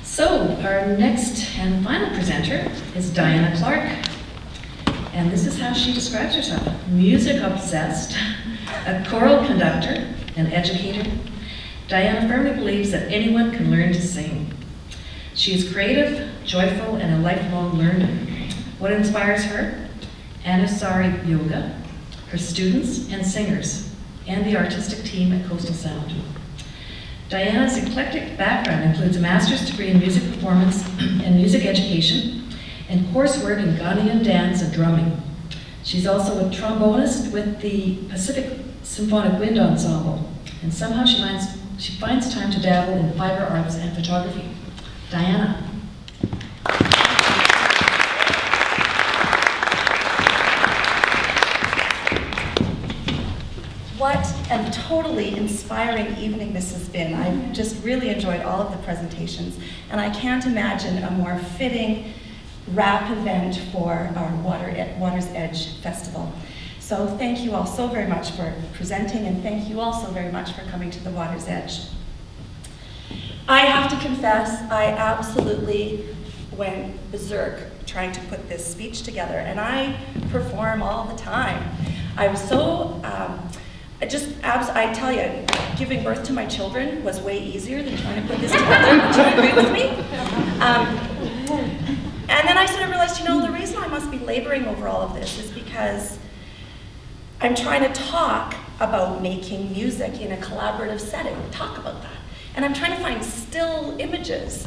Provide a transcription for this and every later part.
So, our next and final presenter is Diana Clark. And this is how she describes herself. Music obsessed, a choral conductor, an educator. Diana firmly believes that anyone can learn to sing. She is creative, joyful, and a lifelong learner. What inspires her? Anusari Yoga, her students and singers, and the artistic team at Coastal Sound. Diana's eclectic background includes a master's degree in music performance and music education, and coursework in Ghanaian dance and drumming. She's also a trombonist with the Pacific Symphonic Wind Ensemble, and somehow she finds time to dabble in fiber arts and photography. Diana. What a totally inspiring evening this has been. I've just really enjoyed all of the presentations, and I can't imagine a more fitting wrap event for our Water's Edge Festival. So thank you all so very much for presenting, and thank you all so very much for coming to the Water's Edge. I have to confess, I absolutely went berserk trying to put this speech together, and I perform all the time. I was so, I tell you, giving birth to my children was way easier than trying to put this together. Would you agree with me? And then I sort of realized, the reason I must be laboring over all of this is because I'm trying to talk about making music in a collaborative setting, talk about that. And I'm trying to find still images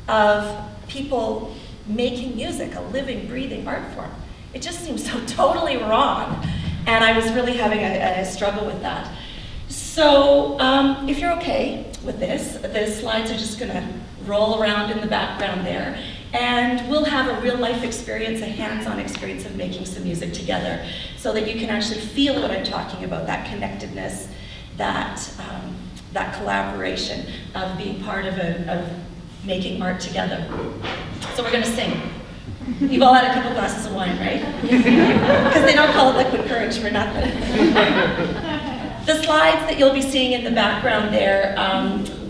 of people making music, a living, breathing art form. It just seems so totally wrong. And I was really having a struggle with that. So if you're okay with this, the slides are just gonna roll around in the background there. And we'll have a real life experience, a hands-on experience of making some music together so that you can actually feel what I'm talking about, that connectedness, that collaboration of being part of making art together. So we're gonna sing. You've all had a couple glasses of wine, right? Because they don't call it liquid courage for nothing. The slides that you'll be seeing in the background there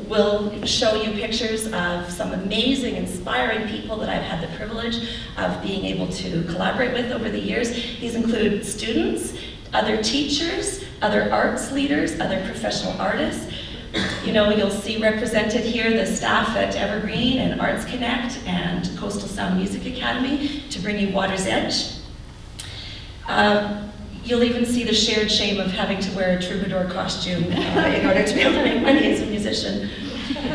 will show you pictures of some amazing, inspiring people that I've had the privilege of being able to collaborate with over the years. These include students, other teachers, other arts leaders, other professional artists. You'll see represented here the staff at Evergreen and Arts Connect and Coastal Sound Music Academy to bring you Water's Edge. You'll even see the shared shame of having to wear a troubadour costume in order to be able to make money as a musician.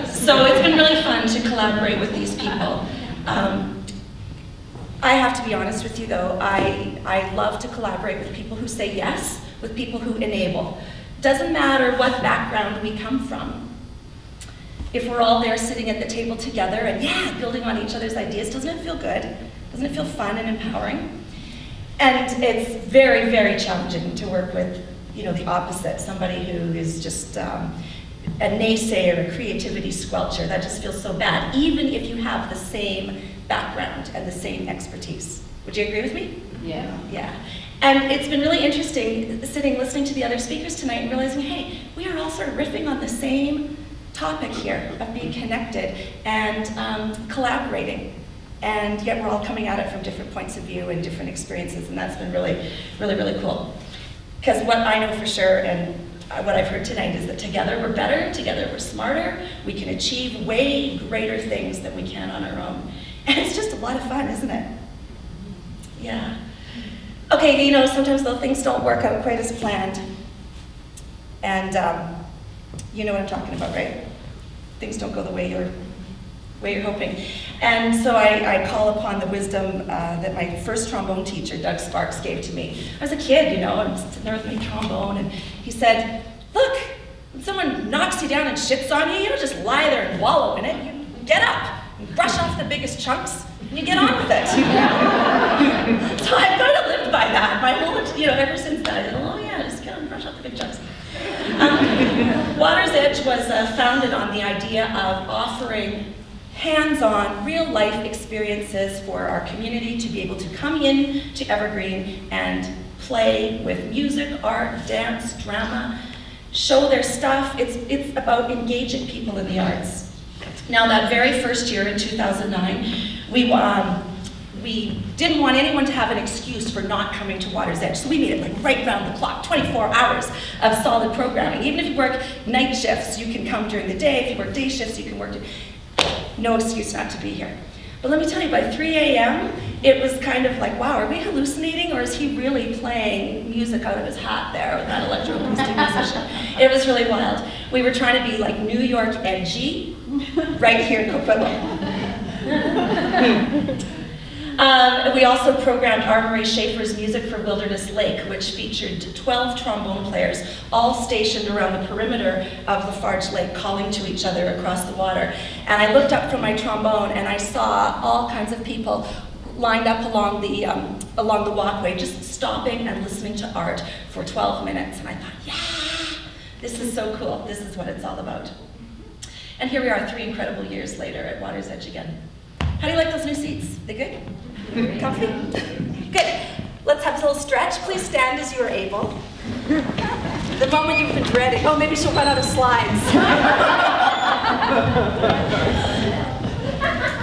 So it's been really fun to collaborate with these people. I have to be honest with you though, I love to collaborate with people who say yes, with people who enable. Doesn't matter what background we come from. If we're all there sitting at the table together and building on each other's ideas, doesn't it feel good? Doesn't it feel fun and empowering? And it's very, very challenging to work with, the opposite, somebody who is just a naysayer, a creativity squelcher. That just feels so bad, even if you have the same background and the same expertise. Would you agree with me? Yeah. Yeah. And it's been really interesting listening to the other speakers tonight and realizing, hey, we are all sort of riffing on the same topic here of being connected and collaborating. And yet we're all coming at it from different points of view and different experiences, and that's been really, really, really cool. Because what I know for sure, and what I've heard tonight, is that together we're better, together we're smarter, we can achieve way greater things than we can on our own. And it's just a lot of fun, isn't it? Yeah. Okay, sometimes though things don't work out quite as planned. And you know what I'm talking about, right? Things don't go the way you're hoping. And so I call upon the wisdom that my first trombone teacher, Doug Sparks, gave to me. I was a kid, I'm sitting there with my trombone, and he said, look, when someone knocks you down and shits on you, you don't just lie there and wallow in it. You get up, and brush off the biggest chunks, and you get on with it. So I've kind of lived by that my whole, ever since that. Just get on and brush off the big chunks. Water's Edge was founded on the idea of offering hands-on, real-life experiences for our community to be able to come in to Evergreen and play with music, art, dance, drama, show their stuff. It's about engaging people in the arts. Now, that very first year in 2009, we didn't want anyone to have an excuse for not coming to Water's Edge, so we made it like right round the clock, 24 hours of solid programming. Even if you work night shifts, you can come during the day. If you work day shifts, you can work. No excuse not to be here. But let me tell you, by 3 a.m., it was kind of like, wow, are we hallucinating, or is he really playing music out of his hat there with that electroacoustic musician? It was really wild. We were trying to be like New York edgy, right here in Coquitlam. We also programmed Armory Schaefer's Music for Wilderness Lake, which featured 12 trombone players, all stationed around the perimeter of Lafarge Lake, calling to each other across the water. And I looked up from my trombone, and I saw all kinds of people lined up along the walkway, just stopping and listening to art for 12 minutes. And I thought, yeah, this is so cool. This is what it's all about. And here we are 3 incredible years later at Water's Edge again. How do you like those new seats? They good? Comfy? Good. Let's have a little stretch. Please stand as you are able. The moment you've been dreading. Oh, maybe she'll run out of slides.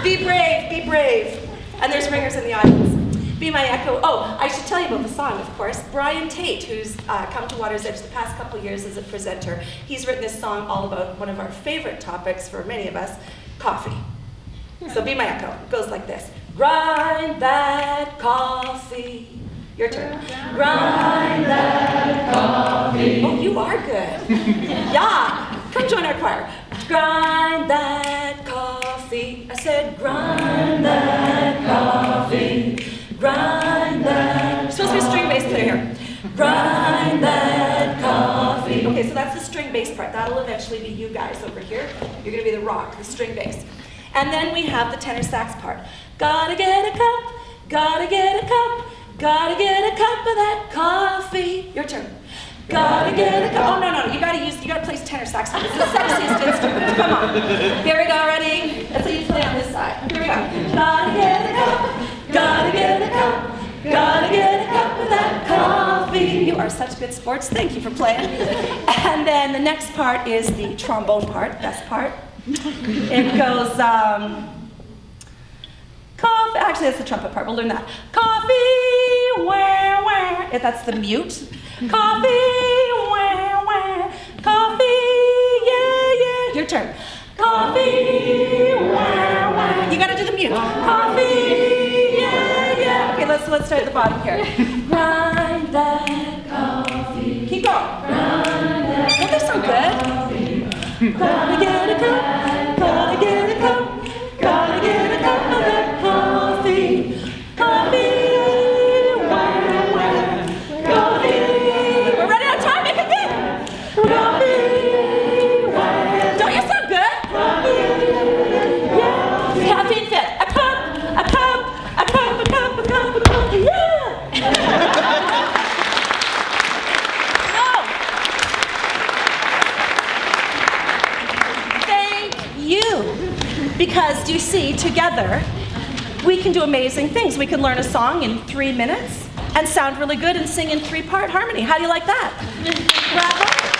Be brave, be brave. And there's ringers in the audience. Be my echo. Oh, I should tell you about the song, of course. Brian Tate, who's come to Water's Edge the past couple years as a presenter, he's written this song all about one of our favorite topics for many of us, coffee. So be my echo. It goes like this. Grind that coffee. Your turn. Grind that coffee. Oh, you are good. Yeah. Come join our choir. Grind that coffee. I said grind that coffee. Grind that. You're supposed to be a string bass player here. Grind that coffee. Okay, so that's the string bass part. That'll eventually be you guys over here. You're going to be the rock, the string bass. And then we have the tenor sax part. Gotta get a cup, gotta get a cup, gotta get a cup of that coffee. Your turn. Gotta get a cup. Oh, no, you gotta play tenor saxophone. It's the sexiest instrument. Come on. Here we go, ready? That's how you play on this side. Here we go. Gotta get a cup, gotta get a cup, gotta get a cup of that coffee. You are such good sports. Thank you for playing. And then the next part is the trombone part, best part. It goes, coffee, actually that's the trumpet part, we'll learn that. Coffee, where, where, that's the mute. Coffee, where, coffee, yeah, your turn. Coffee, where, you gotta do the mute. Coffee, yeah. Okay, let's start at the bottom here. Grind that coffee. Keep going. Grind that. Don't they sound good? Gotta get a cup, gotta get a cup, gotta get a cup of that coffee. Coffee, where, coffee. We're running out of time, make it good. Coffee, where. Don't you sound good? Coffee, yeah. Caffeine fit. A cup, a cup, a cup, a cup, a cup, a cup, yeah. Because, you see, together, we can do amazing things. We can learn a song in 3 minutes and sound really good and sing in 3-part harmony. How do you like that? Bravo.